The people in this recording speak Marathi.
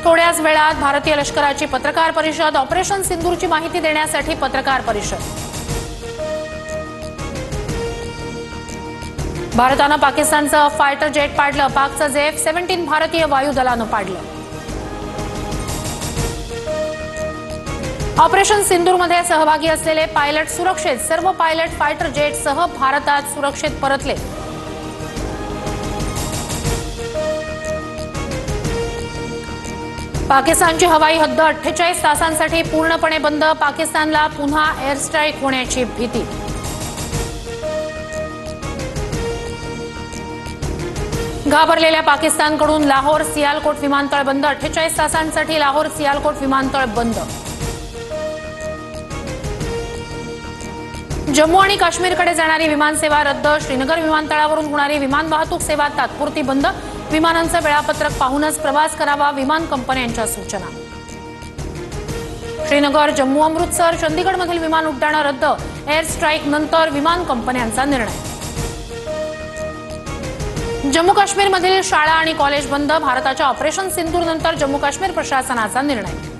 थोड्याच वेळात भारतीय लष्कराची पत्रकार परिषद, ऑपरेशन सिंदूरची माहिती देण्यासाठी पत्रकार परिषद। भारतानं पाकिस्तानचं फायटर जेट पाडलं, पाकचं F-17 भारतीय वायुदलानं पाडलं। ऑपरेशन सिंदूरमध्ये सहभागी असलेले पायलट सुरक्षित, सर्व पायलट फायटर जेटसह भारतात सुरक्षित परतले। पाकिस्तानची हवाई हद्द 48 तासांसाठी पूर्णपणे बंद, पाकिस्तानला पुन्हा एअर स्ट्राईक होण्याची भीती। घाबरलेल्या पाकिस्तानकडून लाहोर सियालकोट विमानतळ बंद, 48 तासांसाठी लाहोर सियालकोट विमानतळ बंद। जम्मू आणि काश्मीरकडे जाणारी विमानसेवा रद्द, श्रीनगर विमानतळावरून होणारी विमान वाहतूक सेवा तात्पुरती बंद, विमानांचं वेळापत्रक पाहूनच प्रवास करावा, विमान कंपन्यांच्या सूचना। श्रीनगर, जम्मू, अमृतसर, चंदीगडमधील विमान उड्डाणं रद्द, एअर स्ट्राईक नंतर विमान कंपन्यांचा निर्णय। जम्मू काश्मीरमधील शाळा आणि कॉलेज बंद, भारताच्या ऑपरेशन सिंदूर नंतर जम्मू काश्मीर प्रशासनाचा निर्णय।